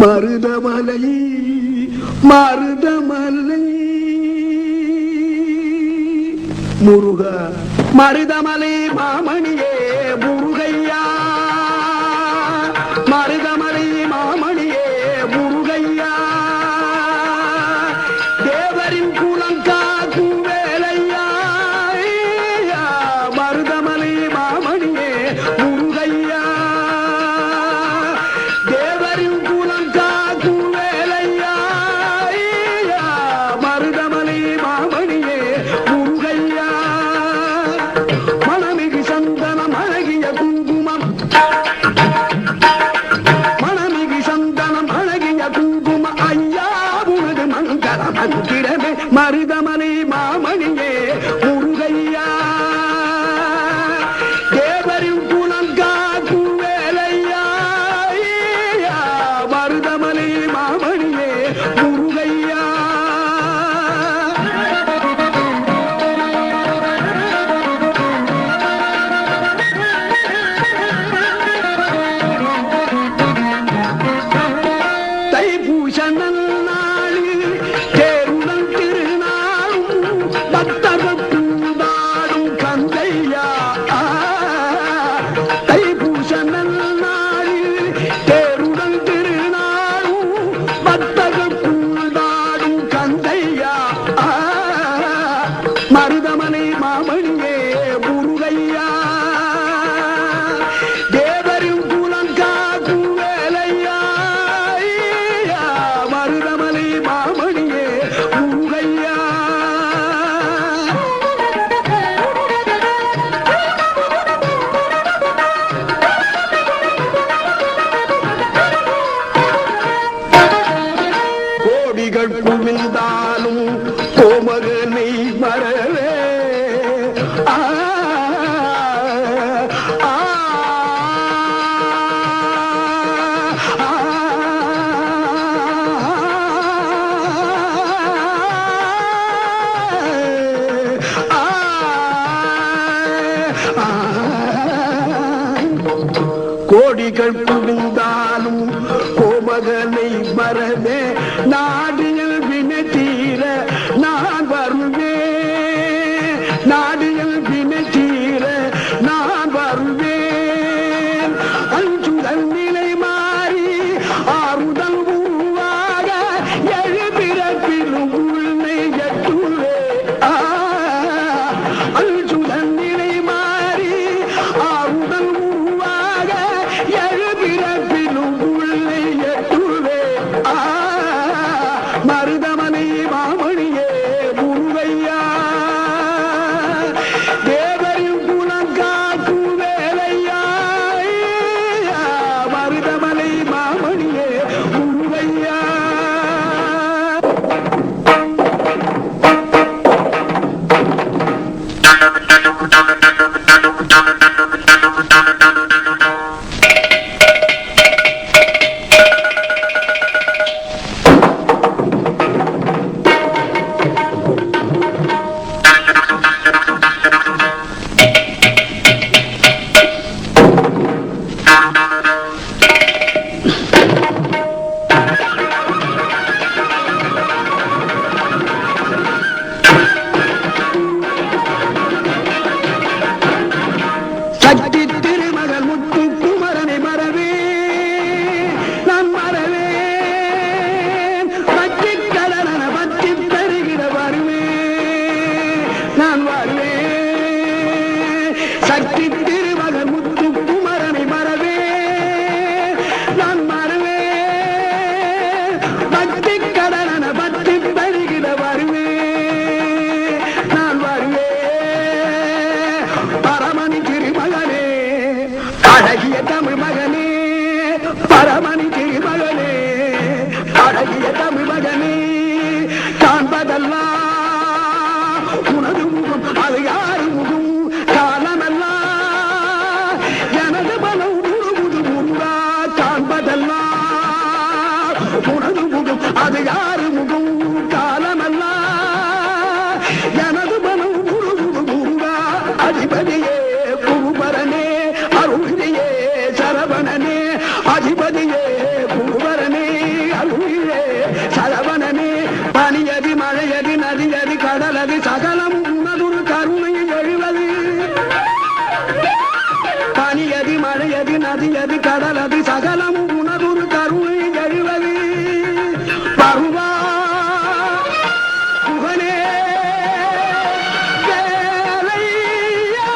மருதமலை மருதமலை முருகா மருதமலை மாமணியே முருகையா மருதமலை மாமணியே முருகையா தேவரின் குலங்காக்கும் வேலையா மருதமலை மாமணியே முருகையா தேவரின் குலங்காக்கும் வேலையா மருதமலை மாமணியே முருகையா மணமிகு சந்தனம் அழகிய குங்குமம் மணமிகு சந்தனம் அழகிய குங்கும ஐயா உனது மங்கள மந்திரமே மருதமலை மாமணியே முருகையா தேவரின் குலம் காக்கும் வேலையா மருதமலை மாமணியே முருகையா தைப்பூச நன்னாளில் தேருடன் திருநாளும் பக்தர்கள் பூண்டாடும் கந்தையா தைப்பூச நன்னாளில் தேருடன் திருநாளும் பக்தர்கள் பூண்டாடும் கந்தையா மருதமலை மாமணியே முருகையா தேவரின் குலம் காக்கும் வேலையா மருதமலை மாமணியே முருகையா கோடிகள் குவிந்தாலும் கோமகனை மறவே ஆ ஆ கோடிகள் குவிந்தாலும் கோமகனை மறவே நாடியல் வினை தீர நான் வருவேன் நாடியல் வினை தீர நான் வருவேன் அஞ்சுதல் நிலை மாறி ஆறுதல் உருவாக எழுபிறப்பிலும் உன்னை எட்டுவே அஞ்சுதல் நிலை மாறி ஆறுதல் உருவாக எழுபிறப்பிலும் உன்னை எட்டுவே மருதமலை மாமணியே முருகையா தேவரின் குலம் காக்கும் வேலையா மருதமலை மாமணியே முருகையா சக்தி திருமகள் முத்து குமரனை மறவே நான் மறவேன் பற்றி கடன பற்றி பெருகிட வருவேன் நான் வருவேன் சக்தி திருமகள் முத்து குமரனை மறவே நான் மறவேன் பற்றி கடன பற்றி பெருகிட வருவேன் நான் வருவேன் பரமணி திருமகனே அழகிய தமிழ் மகனே பரமணி திருமகனே அழகிய தமிழ் மகனே காண்பதெல்லாம் உனது முகம் அது யாரு முகம் காலமெல்லாம் எனது மனம் முழுமுது முருகா காண்பதெல்லாம் உனது முகம் அது யாரு முகம் காலமெல்லாம் எனது மனம் முழுமுது முருகா அதிபதியே குருபரனே அருளியே சரவணனே அதிபதியே குருபரனே பனியது மழையது நதியது கடலது சகலம் உணர்வு கருணை எழுவது பருவா புகனே வேலையா.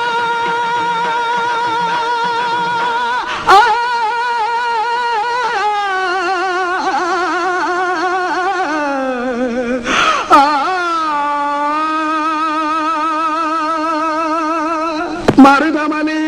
மருதமலை